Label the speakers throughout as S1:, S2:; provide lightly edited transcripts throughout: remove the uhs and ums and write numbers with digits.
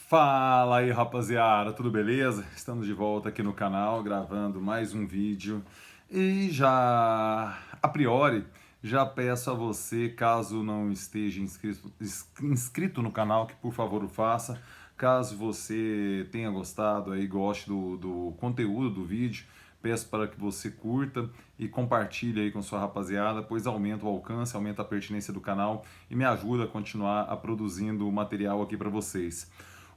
S1: Fala aí, rapaziada, tudo beleza? Estamos de volta aqui no canal gravando mais um vídeo e já a priori já peço a você, caso não esteja inscrito no canal, que por favor o faça. Caso você tenha gostado aí, goste do conteúdo do vídeo, peço para que você curta e compartilhe aí com sua rapaziada, pois aumenta o alcance, aumenta a pertinência do canal e me ajuda a continuar produzindo material aqui para vocês.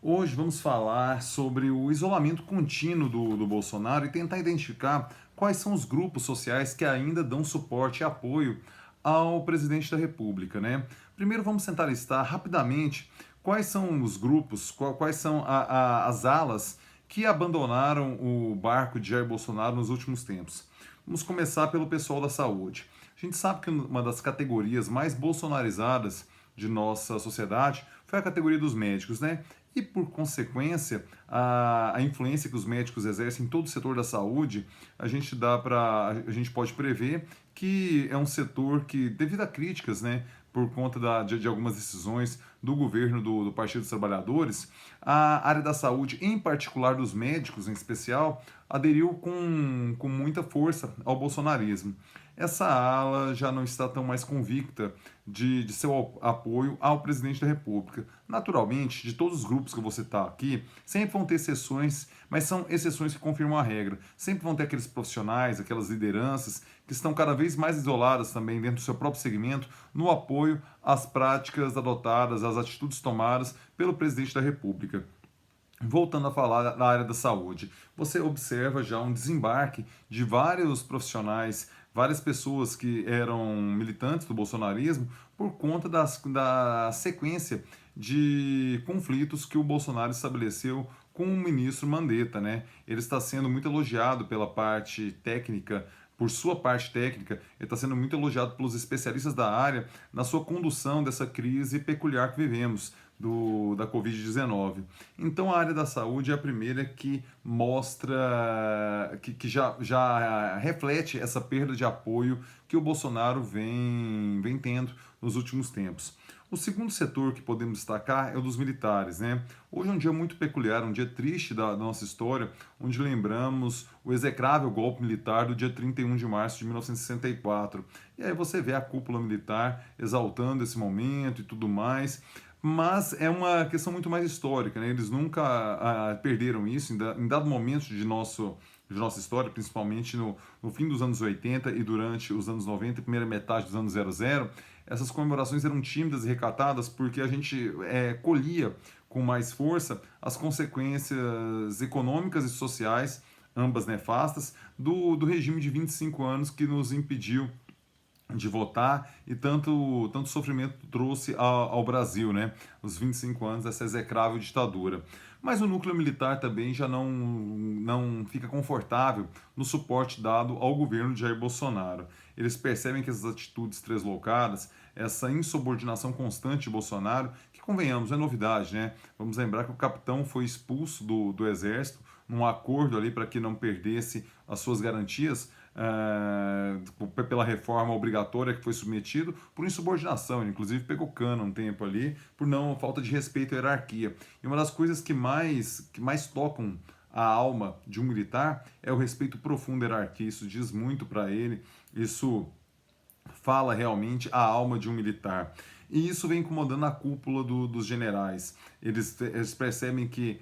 S1: Hoje vamos falar sobre o isolamento contínuo do Bolsonaro e tentar identificar quais são os grupos sociais que ainda dão suporte e apoio ao presidente da República, né? Primeiro vamos tentar listar rapidamente quais são os grupos, quais são as alas que abandonaram o barco de Jair Bolsonaro nos últimos tempos. Vamos começar pelo pessoal da saúde. A gente sabe que uma das categorias mais bolsonarizadas de nossa sociedade foi a categoria dos médicos, né? E por consequência, a influência que os médicos exercem em todo o setor da saúde, a gente pode prever que é um setor que, devido a críticas, né, por conta de algumas decisões do governo do Partido dos Trabalhadores, a área da saúde, em particular dos médicos em especial, aderiu com muita força ao bolsonarismo. Essa ala já não está tão mais convicta de seu apoio ao presidente da República. Naturalmente, de todos os grupos que eu vou citar aqui, sempre vão ter exceções, mas são exceções que confirmam a regra. Sempre vão ter aqueles profissionais, aquelas lideranças que estão cada vez mais isoladas também dentro do seu próprio segmento no apoio às práticas adotadas, às atitudes tomadas pelo presidente da República. Voltando a falar da área da saúde, você observa já um desembarque de vários profissionais, várias pessoas que eram militantes do bolsonarismo por conta da sequência de conflitos que o Bolsonaro estabeleceu com o ministro Mandetta, né? Ele está sendo muito elogiado pela parte técnica, por sua parte técnica, ele está sendo muito elogiado pelos especialistas da área na sua condução dessa crise peculiar que vivemos da Covid-19. Então, a área da saúde é a primeira que mostra, que já reflete essa perda de apoio que o Bolsonaro vem tendo nos últimos tempos. O segundo setor que podemos destacar é o dos militares, né? Hoje é um dia muito peculiar, um dia triste da nossa história, onde lembramos o execrável golpe militar do dia 31 de março de 1964. E aí você vê a cúpula militar exaltando esse momento e tudo mais, mas é uma questão muito mais histórica, né? Eles nunca perderam isso em dado momento de nossa história, principalmente no fim dos anos 80 e durante os anos 90 e primeira metade dos anos 00. Essas comemorações eram tímidas e recatadas porque a gente colhia com mais força as consequências econômicas e sociais, ambas nefastas, do regime de 25 anos que nos impediu de votar e tanto sofrimento trouxe ao Brasil, né? Os 25 anos dessa execrável ditadura. Mas o núcleo militar também já não fica confortável no suporte dado ao governo de Jair Bolsonaro. Eles percebem que essas atitudes treslocadas, essa insubordinação constante de Bolsonaro, que convenhamos, não é novidade, né? Vamos lembrar que o capitão foi expulso do exército num acordo ali para que não perdesse as suas garantias pela reforma obrigatória que foi submetido por insubordinação. Ele, inclusive, pegou cana um tempo ali por não falta de respeito à hierarquia. E uma das coisas que mais tocam a alma de um militar é o respeito profundo à hierarquia. Isso diz muito para ele, isso fala realmente a alma de um militar. E isso vem incomodando a cúpula dos generais. Eles percebem que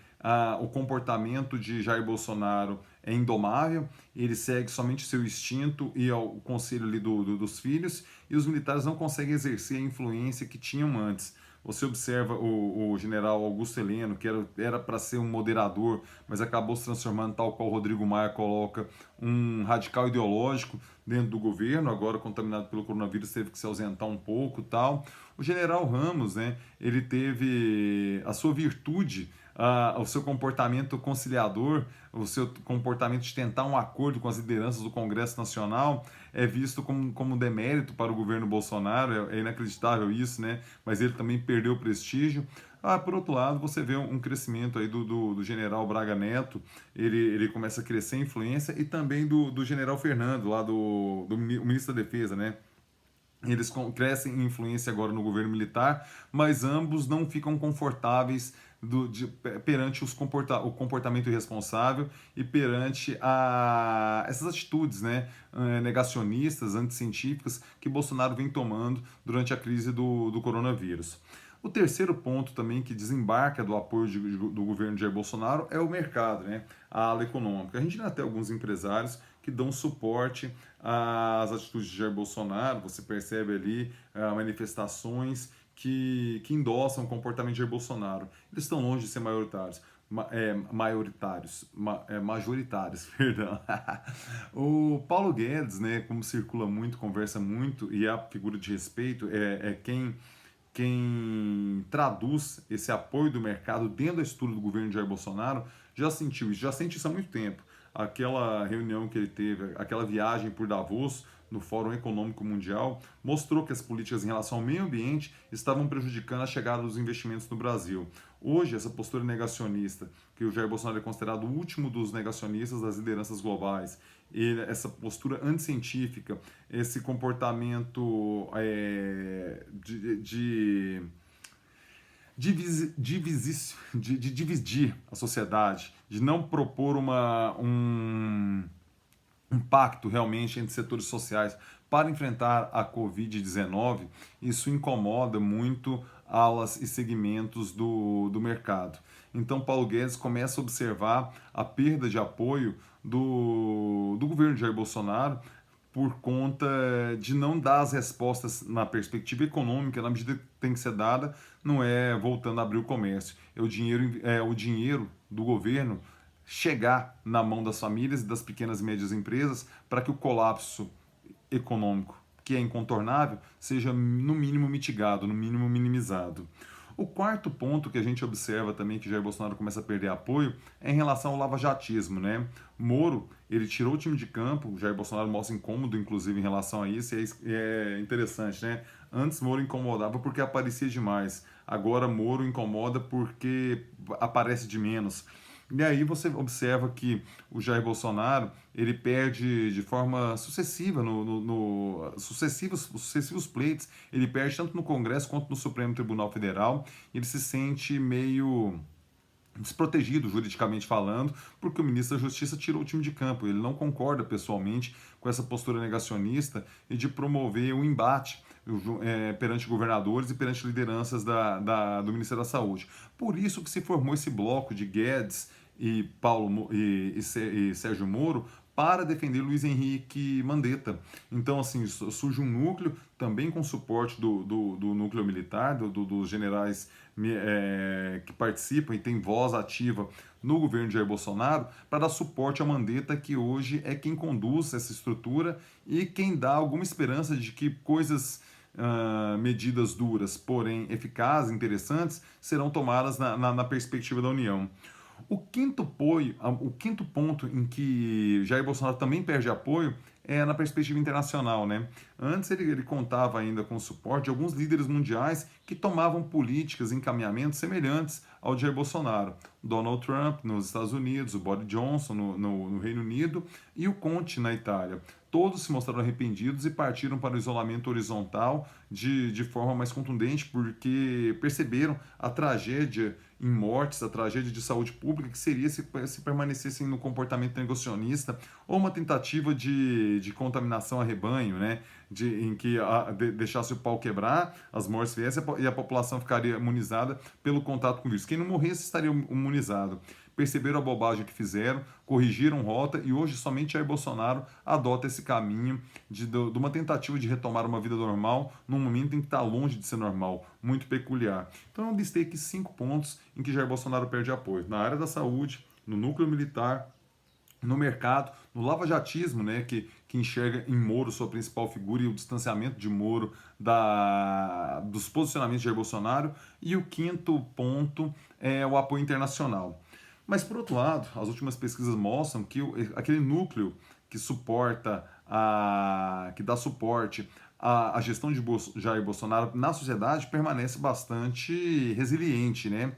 S1: o comportamento de Jair Bolsonaro é indomável, ele segue somente seu instinto e ao conselho ali dos filhos, e os militares não conseguem exercer a influência que tinham antes. Você observa o general Augusto Heleno, que era para ser um moderador, mas acabou se transformando, tal qual o Rodrigo Maia coloca, um radical ideológico dentro do governo, agora contaminado pelo coronavírus, teve que se ausentar um pouco, tal. O general Ramos, né, ele teve a sua virtude, o seu comportamento conciliador, o seu comportamento de tentar um acordo com as lideranças do Congresso Nacional é visto como demérito para o governo Bolsonaro, é inacreditável isso, né? Mas ele também perdeu prestígio. Por outro lado, você vê um crescimento aí do general Braga Neto, ele começa a crescer a influência, e também do general Fernando, lá do ministro da Defesa, né? Eles crescem em influência agora no governo militar, mas ambos não ficam confortáveis perante o comportamento irresponsável e perante essas atitudes, né, negacionistas, anticientíficas que Bolsonaro vem tomando durante a crise do coronavírus. O terceiro ponto também que desembarca do apoio do governo de Jair Bolsonaro é o mercado, né? A ala econômica. A gente ainda tem alguns empresários que dão suporte às atitudes de Jair Bolsonaro. Você percebe ali manifestações que endossam o comportamento de Jair Bolsonaro. Eles estão longe de ser majoritários, perdão. O Paulo Guedes, né, como circula muito, conversa muito e é a figura de respeito, é quem traduz esse apoio do mercado dentro da estrutura do governo de Jair Bolsonaro, já sentiu isso, já sente isso há muito tempo. Aquela reunião que ele teve, aquela viagem por Davos, no Fórum Econômico Mundial, mostrou que as políticas em relação ao meio ambiente estavam prejudicando a chegada dos investimentos no Brasil. Hoje, essa postura negacionista, que o Jair Bolsonaro é considerado o último dos negacionistas das lideranças globais, essa postura anticientífica, esse comportamento de dividir a sociedade, de não propor um pacto realmente entre setores sociais para enfrentar a Covid-19, isso incomoda muito alas e segmentos do mercado. Então, Paulo Guedes começa a observar a perda de apoio do governo de Jair Bolsonaro por conta de não dar as respostas na perspectiva econômica, na medida que tem que ser dada, não é voltando a abrir o comércio, é o dinheiro do governo chegar na mão das famílias e das pequenas e médias empresas para que o colapso econômico, que é incontornável, seja no mínimo mitigado, no mínimo minimizado. O quarto ponto que a gente observa também que Jair Bolsonaro começa a perder apoio é em relação ao lavajatismo, né? Moro, ele tirou o time de campo, Jair Bolsonaro mostra incômodo, inclusive, em relação a isso, e é interessante, né? Antes Moro incomodava porque aparecia demais, agora Moro incomoda porque aparece de menos. E aí você observa que o Jair Bolsonaro ele perde de forma sucessiva sucessivos pleitos, ele perde tanto no Congresso quanto no Supremo Tribunal Federal, ele se sente meio desprotegido juridicamente falando, porque o ministro da Justiça tirou o time de campo. Ele não concorda pessoalmente com essa postura negacionista e de promover um embate perante governadores e perante lideranças do Ministério da Saúde. Por isso que se formou esse bloco de Guedes e e Sérgio Moro para defender Luiz Henrique Mandetta. Então, assim, surge um núcleo, também com suporte do núcleo militar, dos generais que participam e têm voz ativa no governo de Jair Bolsonaro, para dar suporte a Mandetta, que hoje é quem conduz essa estrutura e quem dá alguma esperança de que medidas duras, porém eficazes, interessantes, serão tomadas na perspectiva da União. O quinto ponto em que Jair Bolsonaro também perde apoio é na perspectiva internacional, né? Antes ele contava ainda com o suporte de alguns líderes mundiais que tomavam políticas e encaminhamentos semelhantes ao de Jair Bolsonaro. Donald Trump nos Estados Unidos, o Boris Johnson no Reino Unido e o Conte na Itália. Todos se mostraram arrependidos e partiram para o isolamento horizontal de forma mais contundente, porque perceberam a tragédia em mortes, a tragédia de saúde pública que seria se permanecessem no comportamento negacionista ou uma tentativa de contaminação a rebanho, né? Em que deixasse o pau quebrar, as mortes viessem e a população ficaria imunizada pelo contato com o vírus. Quem não morresse estaria imunizado. Perceberam a bobagem que fizeram, corrigiram rota e hoje somente Jair Bolsonaro adota esse caminho de uma tentativa de retomar uma vida normal num momento em que está longe de ser normal, muito peculiar. Então eu listei aqui 5 pontos em que Jair Bolsonaro perde apoio. Na área da saúde, no núcleo militar, no mercado, no lavajatismo, né, que enxerga em Moro sua principal figura e o distanciamento de Moro dos posicionamentos de Jair Bolsonaro. E o quinto ponto é o apoio internacional. Mas, por outro lado, as últimas pesquisas mostram que aquele núcleo que que dá suporte à gestão de Jair Bolsonaro na sociedade permanece bastante resiliente, né?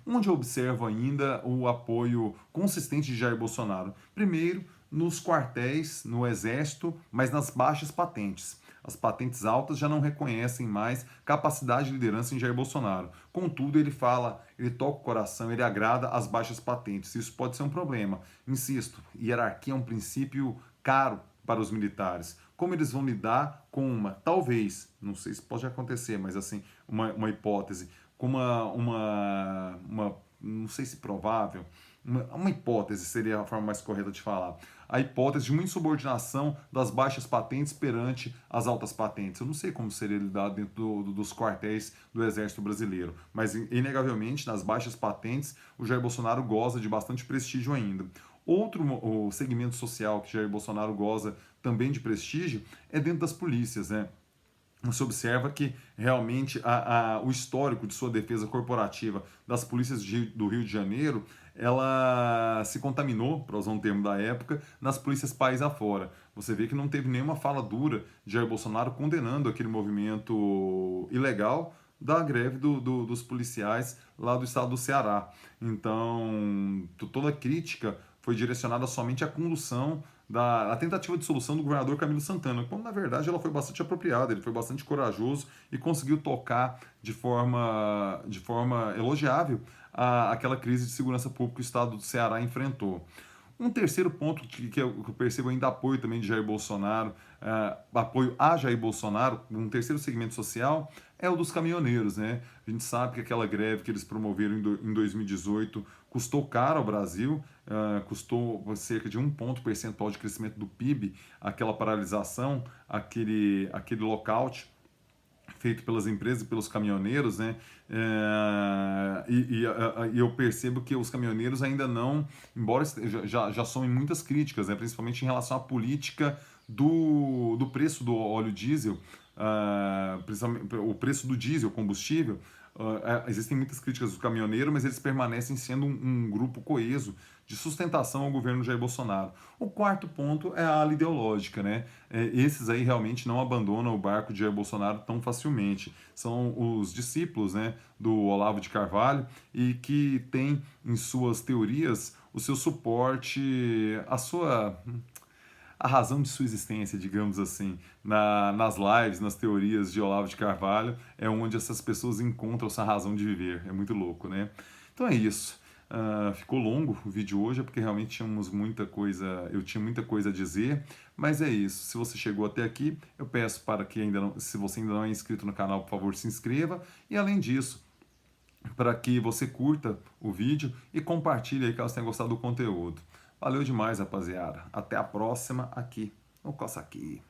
S1: Onde eu observo ainda o apoio consistente de Jair Bolsonaro. Primeiro, nos quartéis, no Exército, mas nas baixas patentes. As patentes altas já não reconhecem mais capacidade de liderança em Jair Bolsonaro. Contudo, ele fala, ele toca o coração, ele agrada as baixas patentes. Isso pode ser um problema. Insisto, hierarquia é um princípio caro para os militares. Como eles vão lidar com talvez, não sei se pode acontecer, mas assim, uma hipótese, com não sei se provável, uma hipótese seria a forma mais correta de falar. A hipótese de uma insubordinação das baixas patentes perante as altas patentes. Eu não sei como seria lidado dentro dos quartéis do Exército Brasileiro, mas inegavelmente nas baixas patentes o Jair Bolsonaro goza de bastante prestígio ainda. Outro o segmento social que Jair Bolsonaro goza também de prestígio é dentro das polícias, né? Você observa que realmente o histórico de sua defesa corporativa das polícias do Rio de Janeiro, ela se contaminou, para usar um termo da época, nas polícias país afora. Você vê que não teve nenhuma fala dura de Jair Bolsonaro condenando aquele movimento ilegal da greve dos policiais lá do estado do Ceará. Então, toda crítica foi direcionada somente à condução a tentativa de solução do governador Camilo Santana, quando na verdade ela foi bastante apropriada, ele foi bastante corajoso e conseguiu tocar de forma elogiável aquela crise de segurança pública que o estado do Ceará enfrentou. Um terceiro ponto que eu percebo ainda apoio também de Jair Bolsonaro, apoio a Jair Bolsonaro, um terceiro segmento social, é o dos caminhoneiros, né? A gente sabe que aquela greve que eles promoveram em 2018 custou caro ao Brasil, custou cerca de 1 ponto percentual de crescimento do PIB, aquela paralisação, aquele lockout feito pelas empresas e pelos caminhoneiros, né? E eu percebo que os caminhoneiros ainda não, embora já somem muitas críticas, né? Principalmente em relação à política do preço do óleo diesel, principalmente o preço do diesel, combustível. Existem muitas críticas do caminhoneiro, mas eles permanecem sendo um grupo coeso de sustentação ao governo Jair Bolsonaro. O quarto ponto é a ala ideológica, né? Esses aí realmente não abandonam o barco de Jair Bolsonaro tão facilmente. São os discípulos, né, do Olavo de Carvalho e que têm em suas teorias o seu suporte, a razão de sua existência, digamos assim, nas lives, nas teorias de Olavo de Carvalho, é onde essas pessoas encontram essa razão de viver. É muito louco, né? Então é isso. Ficou longo o vídeo hoje, porque realmente eu tinha muita coisa a dizer, mas é isso. Se você chegou até aqui, eu peço para que se você ainda não é inscrito no canal, por favor, se inscreva. E além disso, para que você curta o vídeo e compartilhe aí caso tenha gostado do conteúdo. Valeu demais, rapaziada. Até a próxima aqui no Coça Aqui.